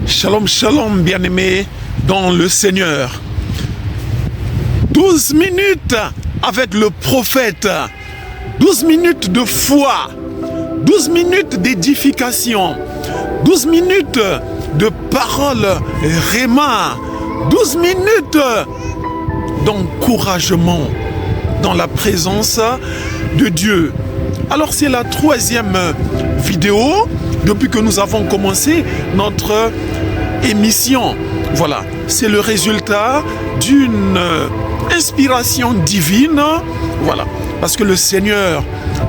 Shalom, shalom, bien-aimés dans le Seigneur. 12 minutes avec le prophète, 12 minutes de foi, 12 minutes d'édification, 12 minutes de parole réma, 12 minutes d'encouragement dans la présence de Dieu. Alors c'est la 3e vidéo depuis que nous avons commencé notre émission. Voilà, c'est le résultat d'une inspiration divine. Voilà, parce que le Seigneur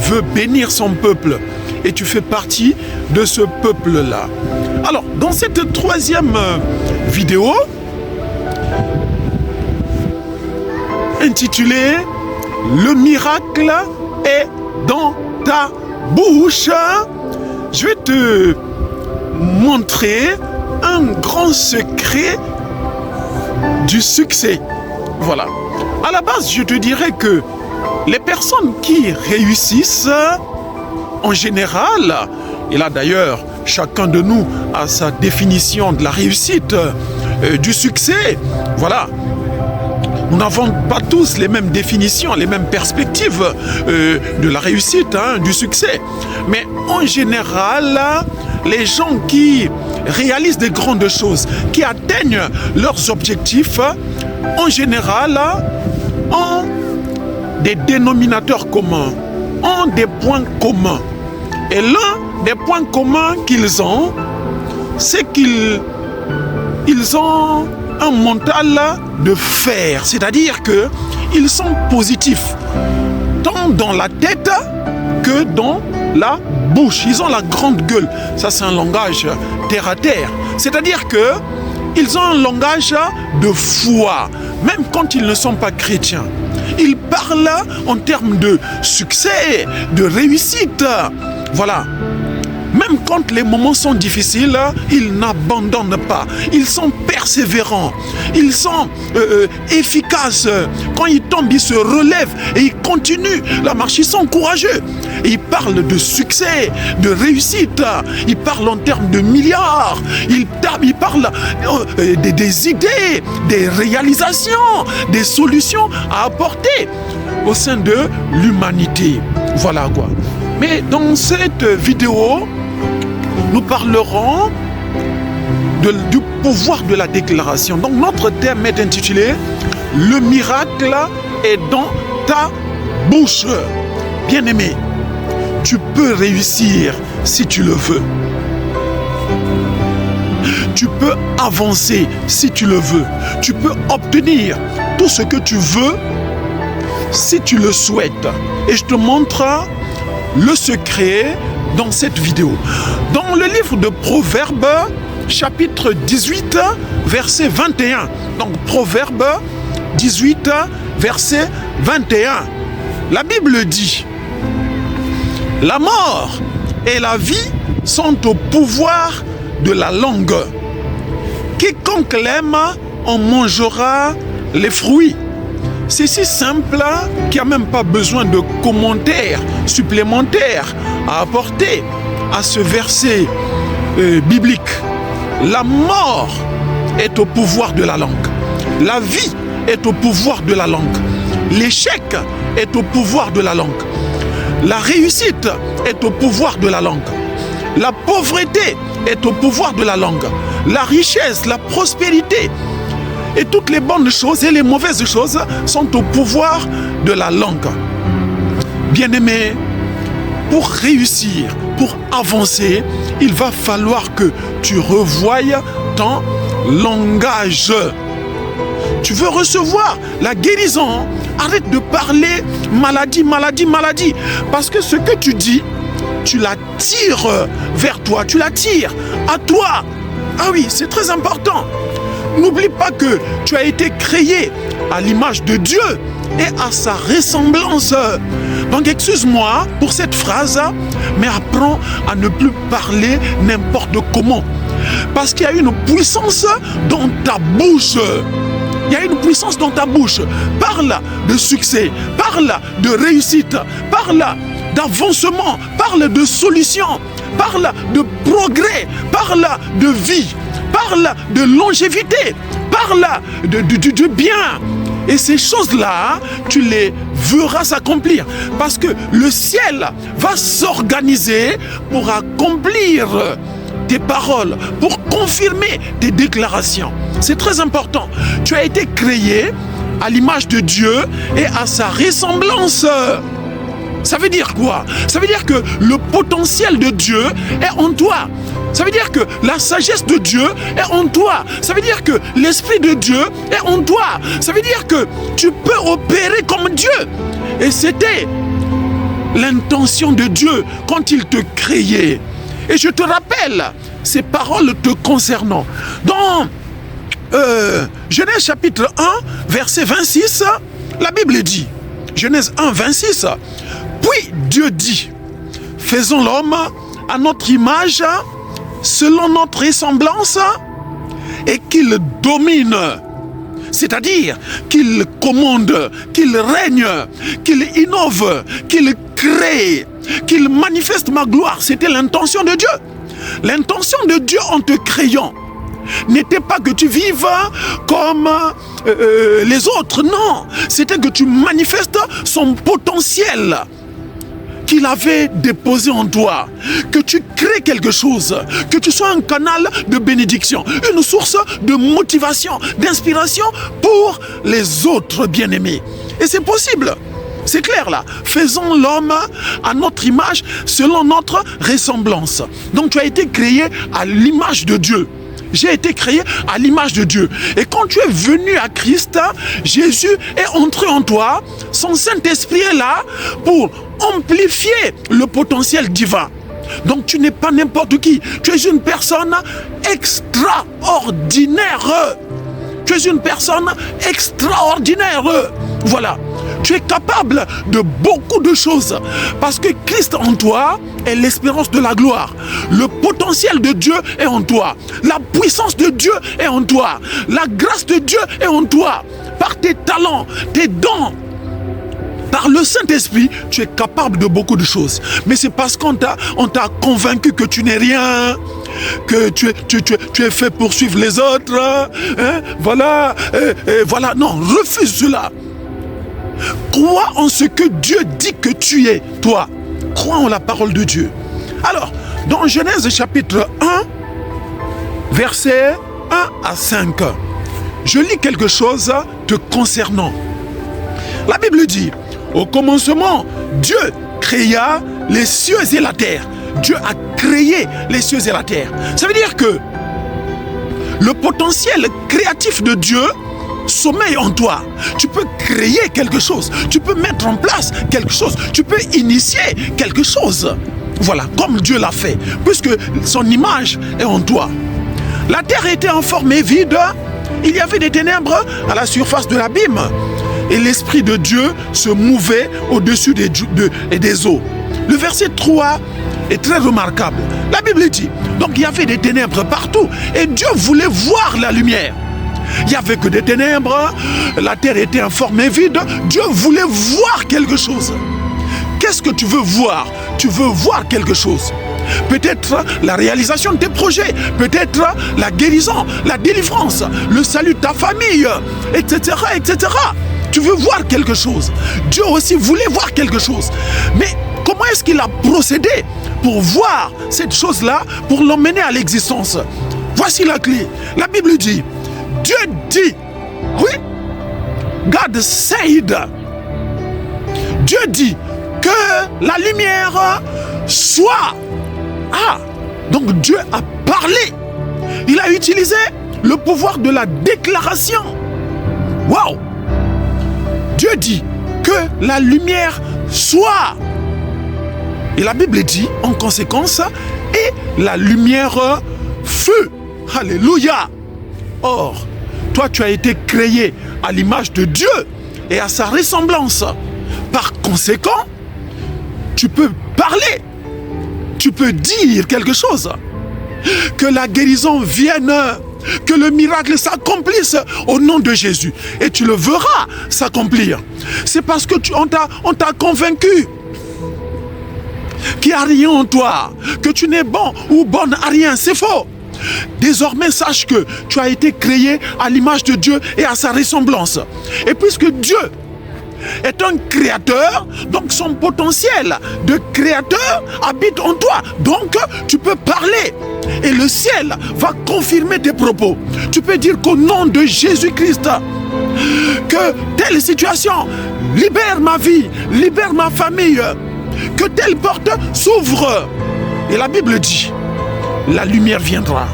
veut bénir son peuple et tu fais partie de ce peuple-là. Alors, dans cette 3e vidéo, intitulée « Le miracle est dans ta bouche », je vais te montrer un grand secret du succès. Voilà. À la base, je te dirais que les personnes qui réussissent, en général, et là d'ailleurs, chacun de nous a sa définition de la réussite, du succès. Voilà. Nous n'avons pas tous les mêmes définitions, les mêmes perspectives de la réussite, du succès. Mais en général, les gens qui réalisent des grandes choses, qui atteignent leurs objectifs, en général, ont des dénominateurs communs, ont des points communs. Et l'un des points communs qu'ils ont, c'est qu'ils ont un mental de fer, c'est-à-dire qu'ils sont positifs, tant dans la tête que dans la bouche. Ils ont la grande gueule. Ça, c'est un langage terre à terre. C'est-à-dire qu'ils ont un langage de foi, même quand ils ne sont pas chrétiens. Ils parlent en termes de succès, de réussite. Voilà. Même quand les moments sont difficiles, ils n'abandonnent pas. Ils sont persévérants. Ils sont efficaces. Quand ils tombent, ils se relèvent et ils continuent la marche. Ils sont courageux. Et ils parlent de succès, de réussite. Ils parlent en termes de milliards. Ils parlent des idées, des réalisations, des solutions à apporter au sein de l'humanité. Voilà quoi. Mais dans cette vidéo, nous parlerons du pouvoir de la déclaration. Donc notre thème est intitulé « Le miracle est dans ta bouche ». Bien-aimé, tu peux réussir si tu le veux. Tu peux avancer si tu le veux. Tu peux obtenir tout ce que tu veux si tu le souhaites. Et je te montre le secret dans cette vidéo. Dans le livre de Proverbes, chapitre 18, verset 21. Donc Proverbes 18, verset 21. La Bible dit: la mort et la vie sont au pouvoir de la langue. Quiconque l'aime en mangera les fruits. C'est si simple qu'il n'y a même pas besoin de commentaires supplémentaires à apporter à ce verset biblique. La mort est au pouvoir de la langue. La vie est au pouvoir de la langue. L'échec est au pouvoir de la langue. La réussite est au pouvoir de la langue. La pauvreté est au pouvoir de la langue. La richesse, la prospérité et toutes les bonnes choses et les mauvaises choses sont au pouvoir de la langue. Bien-aimé, pour réussir, pour avancer, il va falloir que tu revoies ton langage. Tu veux recevoir la guérison, arrête de parler maladie, maladie, maladie. Parce que ce que tu dis, tu l'attires vers toi, tu l'attires à toi. Ah oui, c'est très important. N'oublie pas que tu as été créé à l'image de Dieu et à sa ressemblance. Donc excuse-moi pour cette phrase, mais apprends à ne plus parler n'importe comment. Parce qu'il y a une puissance dans ta bouche. Il y a une puissance dans ta bouche. Parle de succès, parle de réussite, parle d'avancement, parle de solution, parle de progrès, parle de vie, parle de longévité, parle de bien. Et ces choses-là, tu les verras s'accomplir. Parce que le ciel va s'organiser pour accomplir tes paroles, pour confirmer tes déclarations. C'est très important. Tu as été créé à l'image de Dieu et à sa ressemblance. Ça veut dire quoi? Ça veut dire que le potentiel de Dieu est en toi. Ça veut dire que la sagesse de Dieu est en toi. Ça veut dire que l'Esprit de Dieu est en toi. Ça veut dire que tu peux opérer comme Dieu. Et c'était l'intention de Dieu quand il te créait. Et je te rappelle ces paroles te concernant. Dans Genèse chapitre 1, verset 26, la Bible dit, Genèse 1, 26, puis Dieu dit, faisons l'homme à notre image, selon notre ressemblance, et qu'il domine, c'est-à-dire qu'il commande, qu'il règne, qu'il innove, qu'il crée, qu'il manifeste ma gloire. C'était l'intention de Dieu. L'intention de Dieu en te créant n'était pas que tu vives comme les autres, non. C'était que tu manifestes son potentiel qu'il avait déposé en toi, que tu crées quelque chose, que tu sois un canal de bénédiction, une source de motivation, d'inspiration pour les autres bien-aimés. Et c'est possible, c'est clair là. Faisons l'homme à notre image, selon notre ressemblance. Donc tu as été créé à l'image de Dieu. J'ai été créé à l'image de Dieu. Et quand tu es venu à Christ, Jésus est entré en toi. Son Saint-Esprit est là pour amplifier le potentiel divin. Donc tu n'es pas n'importe qui. Tu es une personne extraordinaire. Tu es une personne extraordinaire. Voilà. Tu es capable de beaucoup de choses parce que Christ en toi est l'espérance de la gloire. Le potentiel de Dieu est en toi. La puissance de Dieu est en toi. La grâce de Dieu est en toi. Par tes talents, tes dons, par le Saint-Esprit, tu es capable de beaucoup de choses. Mais c'est parce qu'on t'a convaincu que tu n'es rien, que tu es fait pour suivre les autres. Hein? Voilà, voilà. Non, refuse cela. Crois en ce que Dieu dit que tu es, toi. Crois en la parole de Dieu. Alors, dans Genèse chapitre 1, versets 1 à 5, je lis quelque chose te concernant. La Bible dit, au commencement, Dieu créa les cieux et la terre. Dieu a créé les cieux et la terre. Ça veut dire que le potentiel créatif de Dieu sommeille en toi. Tu peux créer quelque chose. Tu peux mettre en place quelque chose. Tu peux initier quelque chose. Voilà, comme Dieu l'a fait, puisque son image est en toi. La terre était informée vide. Il y avait des ténèbres à la surface de l'abîme. Et l'Esprit de Dieu se mouvait au-dessus des eaux. Le verset 3 est très remarquable. La Bible dit, donc il y avait des ténèbres partout. Et Dieu voulait voir la lumière. Il n'y avait que des ténèbres, la terre était informée vide. Dieu voulait voir quelque chose. Qu'est-ce que tu veux voir? Tu veux voir quelque chose. Peut-être la réalisation de tes projets, peut-être la guérison, la délivrance, le salut de ta famille, etc., etc. Tu veux voir quelque chose. Dieu aussi voulait voir quelque chose. Mais comment est-ce qu'il a procédé pour voir cette chose-là, pour l'emmener à l'existence? Voici la clé. La Bible dit, Dieu dit, oui, God said, Dieu dit que la lumière soit. Ah, donc Dieu a parlé. Il a utilisé le pouvoir de la déclaration. Waouh! Dieu dit que la lumière soit. Et la Bible dit en conséquence, et la lumière fut. Alléluia! Or, toi tu as été créé à l'image de Dieu et à sa ressemblance. Par conséquent, tu peux parler, tu peux dire quelque chose. Que la guérison vienne, que le miracle s'accomplisse au nom de Jésus. Et tu le verras s'accomplir. C'est parce que on t'a convaincu. qu'il n'y a rien en toi, que tu n'es bon ou bonne à rien. C'est faux. Désormais, sache que tu as été créé à l'image de Dieu et à sa ressemblance. Et puisque Dieu est un créateur, donc son potentiel de créateur habite en toi. Donc, tu peux parler et le ciel va confirmer tes propos. Tu peux dire qu'au nom de Jésus-Christ, que telle situation libère ma vie, libère ma famille, que telle porte s'ouvre. Et la Bible dit, la lumière viendra.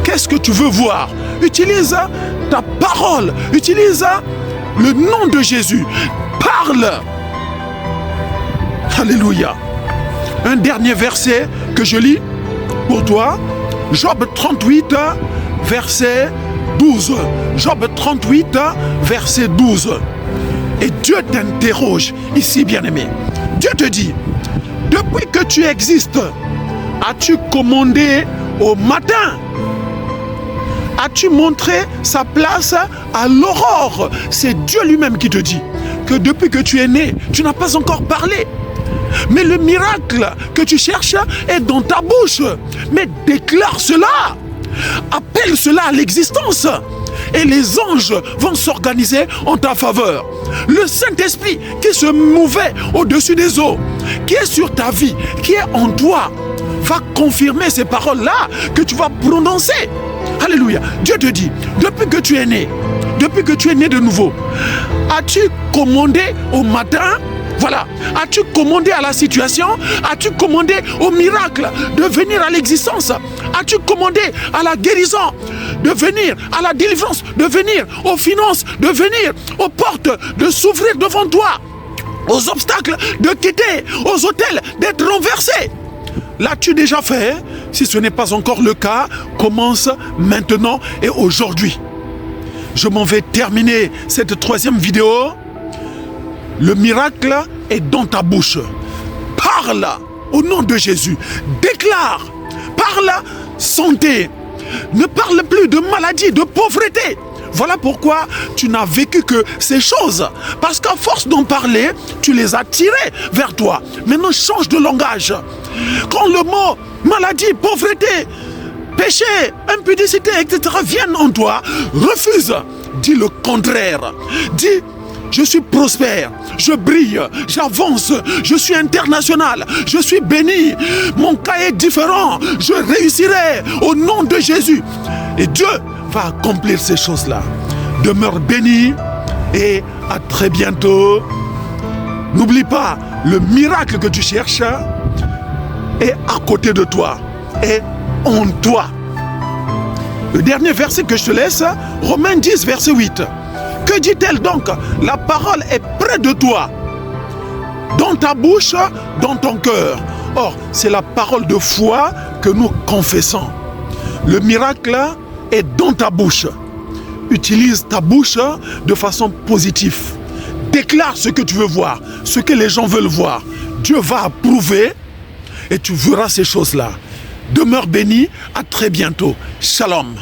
Qu'est-ce que tu veux voir? Utilise ta parole, utilise le nom de Jésus. Parle. Alléluia. Un dernier verset que je lis pour toi. Job 38, verset 12. Job 38, verset 12. Et Dieu t'interroge ici, bien-aimé. Dieu te dit, depuis que tu existes, as-tu commandé au matin? As-tu montré sa place à l'aurore? C'est Dieu lui-même qui te dit que depuis que tu es né, tu n'as pas encore parlé. Mais le miracle que tu cherches est dans ta bouche. Mais déclare cela. Appelle cela à l'existence. Et les anges vont s'organiser en ta faveur. Le Saint-Esprit qui se mouvait au-dessus des eaux, qui est sur ta vie, qui est en toi, va confirmer ces paroles-là que tu vas prononcer. Alléluia. Dieu te dit, depuis que tu es né de nouveau, as-tu commandé au matin? Voilà. As-tu commandé à la situation? As-tu commandé au miracle de venir à l'existence? As-tu commandé à la guérison de venir, à la délivrance de venir, aux finances de venir, aux portes de s'ouvrir devant toi, aux obstacles de quitter, aux autels d'être renversés? L'as-tu déjà fait? Si ce n'est pas encore le cas, commence maintenant et aujourd'hui. Je m'en vais terminer cette troisième vidéo. Le miracle est dans ta bouche. Parle au nom de Jésus. Déclare. Parle santé. Ne parle plus de maladie, de pauvreté. Voilà pourquoi tu n'as vécu que ces choses. Parce qu'à force d'en parler, tu les as tirées vers toi. Maintenant, change de langage. Quand le mot maladie, pauvreté, péché, impudicité, etc. viennent en toi, refuse. Dis le contraire. Dis, je suis prospère, je brille, j'avance, je suis international, je suis béni, mon cas est différent, je réussirai au nom de Jésus. Et Dieu va accomplir ces choses-là. Demeure béni et à très bientôt. N'oublie pas, le miracle que tu cherches est à côté de toi, est en toi. Le dernier verset que je te laisse, Romains 10, verset 8. Que dit-elle donc? La parole est près de toi, dans ta bouche, dans ton cœur. Or, c'est la parole de foi que nous confessons. Le miracle est dans ta bouche. Utilise ta bouche de façon positive. Déclare ce que tu veux voir, ce que les gens veulent voir. Dieu va approuver et tu verras ces choses-là. Demeure béni, à très bientôt. Shalom.